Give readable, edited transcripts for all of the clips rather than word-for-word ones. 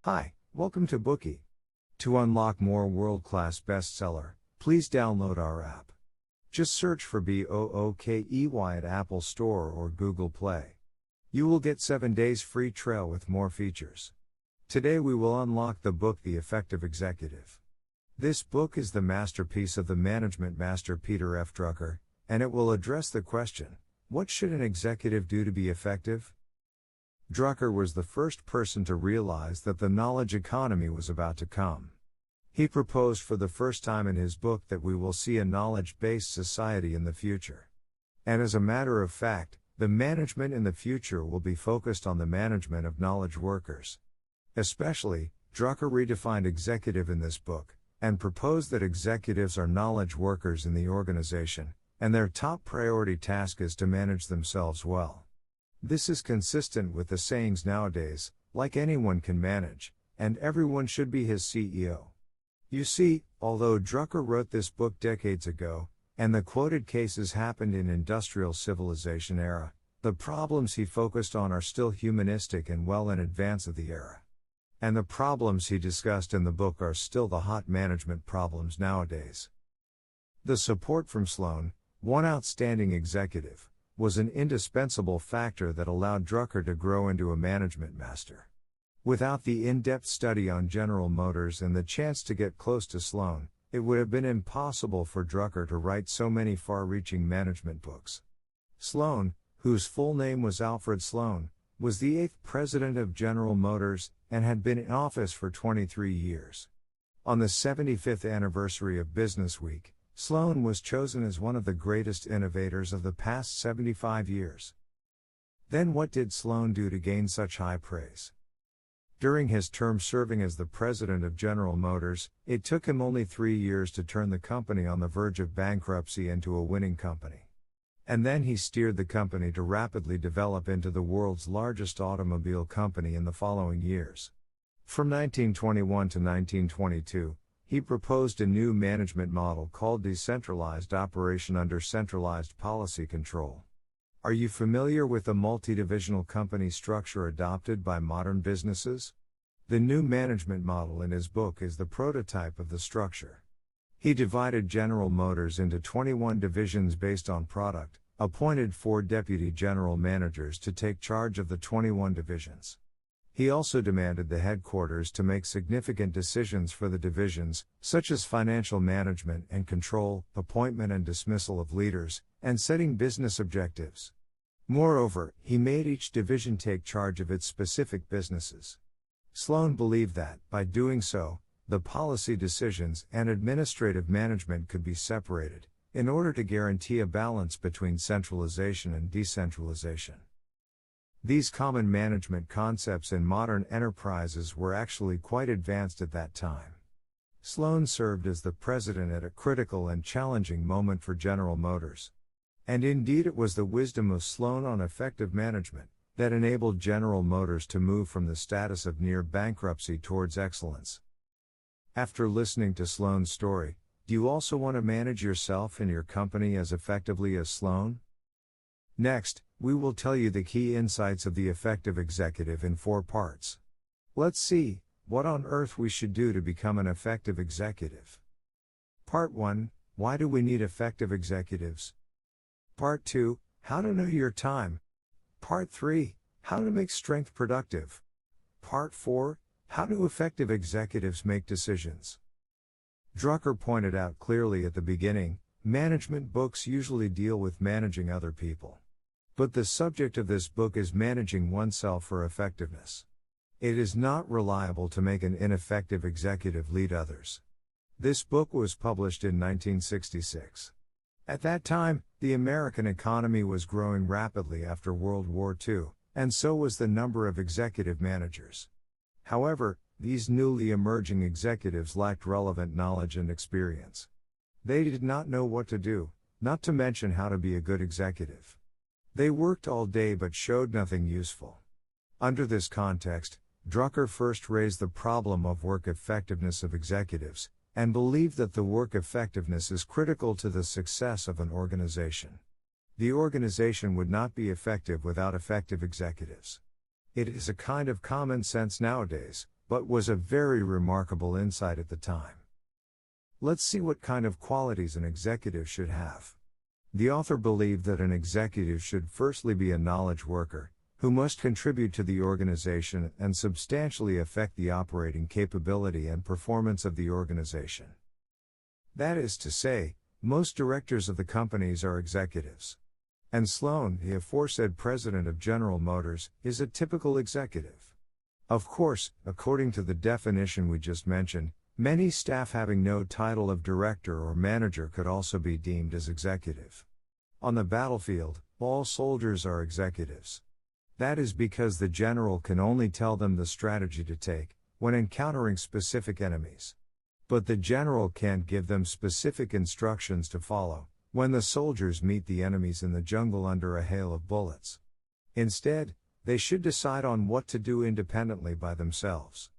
Hi, welcome to Bookie. To unlock more world-class bestseller, please download our app. Just search for BOOKEY at Apple Store or Google Play. You will get 7 days free trial with more features. Today we will unlock the book The Effective Executive. This book is the masterpiece of the management master Peter F. Drucker, and it will address the question, what should an executive do to be effective? Drucker was the first person to realize that the knowledge economy was about to come. He proposed for the first time in his book that we will see a knowledge-based society in the future. And as a matter of fact, the management in the future will be focused on the management of knowledge workers. Especially, Drucker redefined executive in this book, and proposed that executives are knowledge workers in the organization, and their top priority task is to manage themselves well. This is consistent with the sayings nowadays, like anyone can manage, and everyone should be his CEO. You see, although Drucker wrote this book decades ago, and the quoted cases happened in industrial civilization era, the problems he focused on are still humanistic and well in advance of the era. And the problems he discussed in the book are still the hot management problems nowadays. The support from Sloan, one outstanding executive, was an indispensable factor that allowed Drucker to grow into a management master. Without the in-depth study on General Motors and the chance to get close to Sloan, it would have been impossible for Drucker to write so many far-reaching management books. Sloan, whose full name was Alfred Sloan, was the 8th president of General Motors, and had been in office for 23 years. On the 75th anniversary of Business Week, Sloan was chosen as one of the greatest innovators of the past 75 years. Then what did Sloan do to gain such high praise? During his term serving as the president of General Motors, it took him only 3 years to turn the company on the verge of bankruptcy into a winning company. And then he steered the company to rapidly develop into the world's largest automobile company in the following years. From 1921 to 1922, he proposed a new management model called decentralized operation under centralized policy control. Are you familiar with the multi-divisional company structure adopted by modern businesses? The new management model in his book is the prototype of the structure. He divided General Motors into 21 divisions based on product, appointed 4 deputy general managers to take charge of the 21 divisions. He also demanded the headquarters to make significant decisions for the divisions, such as financial management and control, appointment and dismissal of leaders, and setting business objectives. Moreover, he made each division take charge of its specific businesses. Sloan believed that, by doing so, the policy decisions and administrative management could be separated, in order to guarantee a balance between centralization and decentralization. These common management concepts in modern enterprises were actually quite advanced at that time. Sloan served as the president at a critical and challenging moment for General Motors. And indeed it was the wisdom of Sloan on effective management that enabled General Motors to move from the status of near bankruptcy towards excellence. After listening to Sloan's story, do you also want to manage yourself and your company as effectively as Sloan? Next, we will tell you the key insights of the effective executive in 4 parts. Let's see what on earth we should do to become an effective executive. Part 1, why do we need effective executives? Part 2, how to know your time. Part 3, how to make strength productive. Part 4, how do effective executives make decisions? Drucker pointed out clearly at the beginning, management books usually deal with managing other people. But the subject of this book is managing oneself for effectiveness. It is not reliable to make an ineffective executive lead others. This book was published in 1966. At that time, the American economy was growing rapidly after World War II, and so was the number of executive managers. However, these newly emerging executives lacked relevant knowledge and experience. They did not know what to do, not to mention how to be a good executive. They worked all day but showed nothing useful. Under this context, Drucker first raised the problem of work effectiveness of executives, and believed that the work effectiveness is critical to the success of an organization. The organization would not be effective without effective executives. It is a kind of common sense nowadays, but was a very remarkable insight at the time. Let's see what kind of qualities an executive should have. The author believed that an executive should firstly be a knowledge worker, who must contribute to the organization and substantially affect the operating capability and performance of the organization. That is to say, most directors of the companies are executives. And Sloan, the aforesaid president of General Motors, is a typical executive. Of course, according to the definition we just mentioned, many staff having no title of director or manager could also be deemed as executive. On the battlefield, all soldiers are executives. That is because the general can only tell them the strategy to take when encountering specific enemies. But the general can't give them specific instructions to follow when the soldiers meet the enemies in the jungle under a hail of bullets. Instead, they should decide on what to do independently by themselves.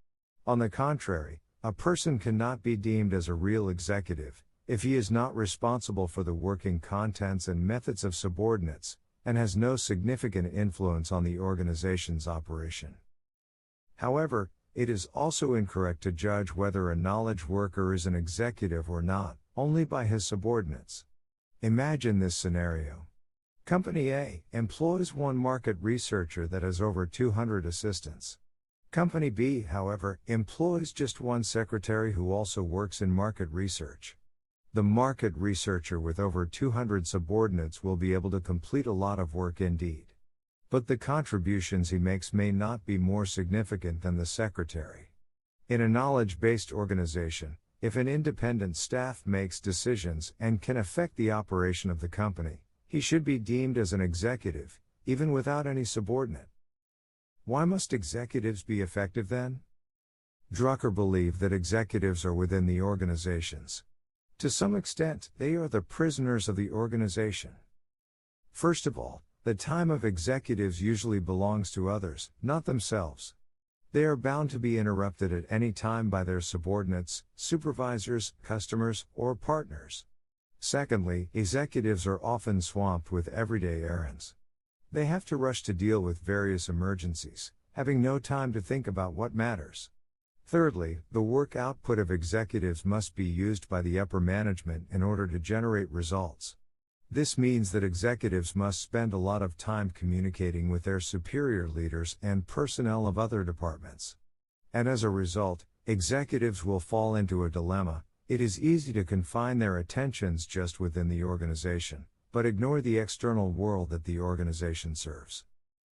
On the contrary, a person cannot be deemed as a real executive if he is not responsible for the working contents and methods of subordinates, and has no significant influence on the organization's operation. However, it is also incorrect to judge whether a knowledge worker is an executive or not, only by his subordinates. Imagine this scenario. Company A employs one market researcher that has over 200 assistants. Company B, however, employs just one secretary who also works in market research. The market researcher with over 200 subordinates will be able to complete a lot of work indeed. But the contributions he makes may not be more significant than the secretary. In a knowledge-based organization, if an independent staff makes decisions and can affect the operation of the company, he should be deemed as an executive, even without any subordinate. Why must executives be effective then? Drucker believed that executives are within the organizations. To some extent, they are the prisoners of the organization. First of all, the time of executives usually belongs to others, not themselves. They are bound to be interrupted at any time by their subordinates, supervisors, customers, or partners. Secondly, executives are often swamped with everyday errands. They have to rush to deal with various emergencies, having no time to think about what matters. Thirdly, the work output of executives must be used by the upper management in order to generate results. This means that executives must spend a lot of time communicating with their superior leaders and personnel of other departments. And as a result, executives will fall into a dilemma. It is easy to confine their attentions just within the organization, but ignore the external world that the organization serves.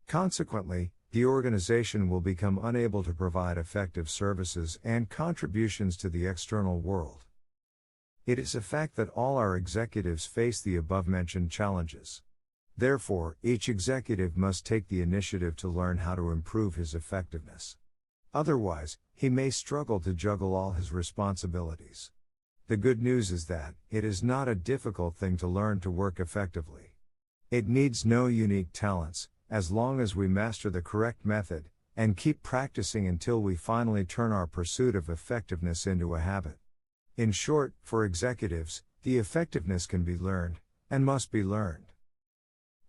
Consequently, the organization will become unable to provide effective services and contributions to the external world. It is a fact that all our executives face the above-mentioned challenges. Therefore, each executive must take the initiative to learn how to improve his effectiveness. Otherwise, he may struggle to juggle all his responsibilities. The good news is that it is not a difficult thing to learn to work effectively. It needs no unique talents, as long as we master the correct method, and keep practicing until we finally turn our pursuit of effectiveness into a habit. In short, for executives, the effectiveness can be learned, and must be learned.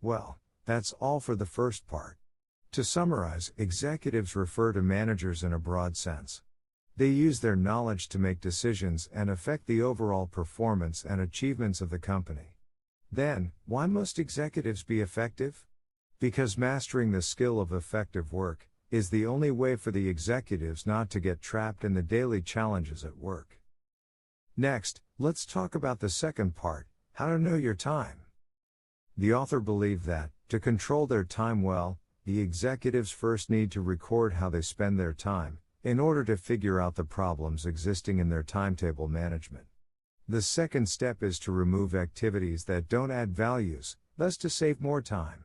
Well, that's all for the first part. To summarize, executives refer to managers in a broad sense. They use their knowledge to make decisions and affect the overall performance and achievements of the company. Then, why must executives be effective? Because mastering the skill of effective work is the only way for the executives not to get trapped in the daily challenges at work. Next, let's talk about the second part, how to know your time. The author believed that, to control their time well, the executives first need to record how they spend their time, in order to figure out the problems existing in their timetable management. The second step is to remove activities that don't add values, thus to save more time.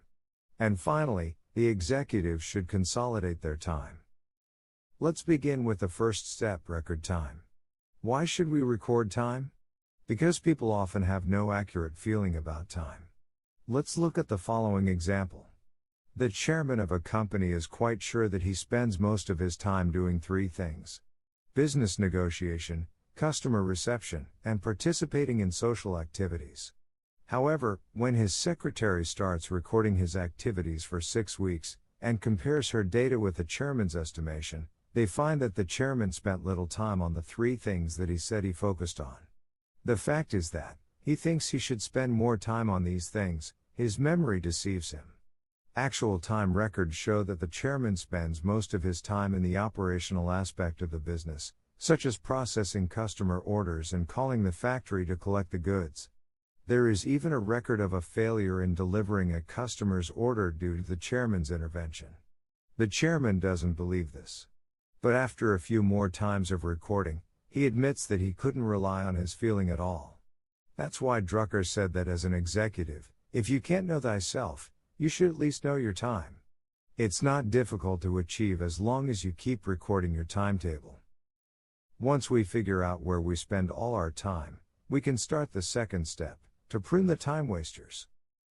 And finally, the executives should consolidate their time. Let's begin with the first step, record time. Why should we record time? Because people often have no accurate feeling about time. Let's look at the following example. The chairman of a company is quite sure that he spends most of his time doing three things: business negotiation, customer reception, and participating in social activities. However, when his secretary starts recording his activities for 6 weeks, and compares her data with the chairman's estimation, they find that the chairman spent little time on the three things that he said he focused on. The fact is that he thinks he should spend more time on these things. His memory deceives him. Actual time records show that the chairman spends most of his time in the operational aspect of the business, such as processing customer orders and calling the factory to collect the goods. There is even a record of a failure in delivering a customer's order due to the chairman's intervention. The chairman doesn't believe this. But after a few more times of recording, he admits that he couldn't rely on his feeling at all. That's why Drucker said that as an executive, if you can't know thyself, you should at least know your time. It's not difficult to achieve as long as you keep recording your timetable. Once we figure out where we spend all our time, we can start the second step, to prune the time wasters.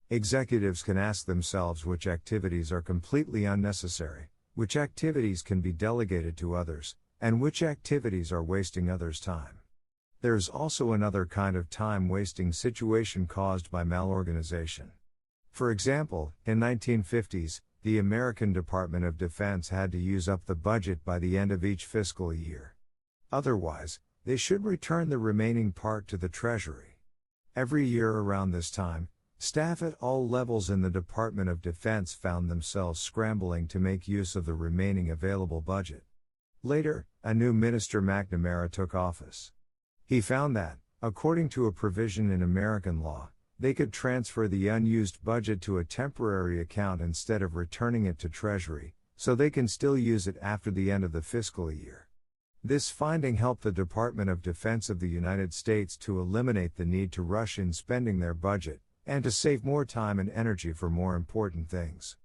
Executives can ask themselves which activities are completely unnecessary, which activities can be delegated to others, and which activities are wasting others' time. There's also another kind of time-wasting situation caused by malorganization. For example, in 1950s, the American Department of Defense had to use up the budget by the end of each fiscal year. Otherwise, they should return the remaining part to the Treasury. Every year around this time, staff at all levels in the Department of Defense found themselves scrambling to make use of the remaining available budget. Later, a new Minister McNamara took office. He found that, according to a provision in American law, they could transfer the unused budget to a temporary account instead of returning it to Treasury, so they can still use it after the end of the fiscal year. This finding helped the Department of Defense of the United States to eliminate the need to rush in spending their budget, and to save more time and energy for more important things.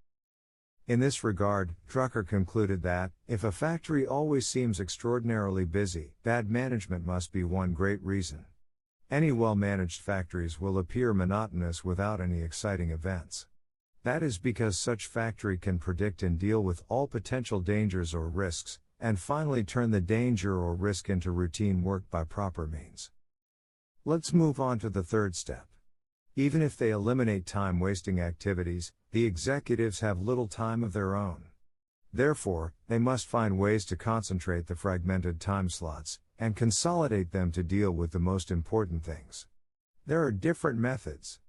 In this regard, Drucker concluded that, if a factory always seems extraordinarily busy, bad management must be one great reason. Any well-managed factories will appear monotonous without any exciting events. That is because such factory can predict and deal with all potential dangers or risks, and finally turn the danger or risk into routine work by proper means. Let's move on to the third step. Even if they eliminate time-wasting activities, the executives have little time of their own. Therefore, they must find ways to concentrate the fragmented time slots, and consolidate them to deal with the most important things. There are different methods.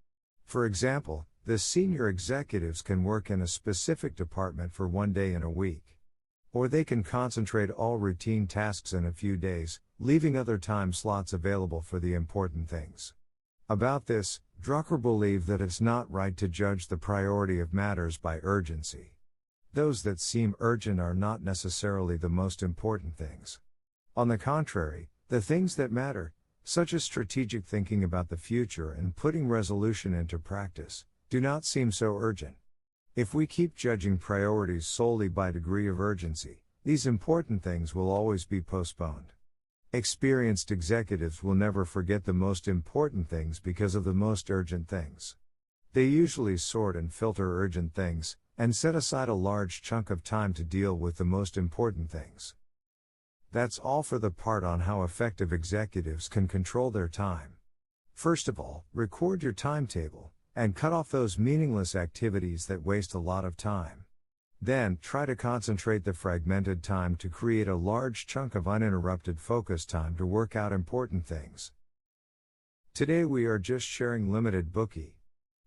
For example, the senior executives can work in a specific department for one day in a week. Or they can concentrate all routine tasks in a few days, leaving other time slots available for the important things. About this, Drucker believed that it's not right to judge the priority of matters by urgency. Those that seem urgent are not necessarily the most important things. On the contrary, the things that matter, such as strategic thinking about the future and putting resolution into practice, do not seem so urgent. If we keep judging priorities solely by degree of urgency, these important things will always be postponed. Experienced executives will never forget the most important things because of the most urgent things. They usually sort and filter urgent things, and set aside a large chunk of time to deal with the most important things. That's all for the part on how effective executives can control their time. First of all, record your timetable, and cut off those meaningless activities that waste a lot of time. Then, try to concentrate the fragmented time to create a large chunk of uninterrupted focus time to work out important things. Today we are just sharing limited Bookie.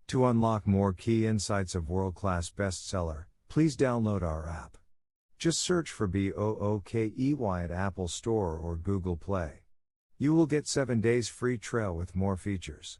To unlock more key insights of world-class bestseller, please download our app. Just search for BOOKEY at Apple Store or Google Play. You will get 7 days free trial with more features.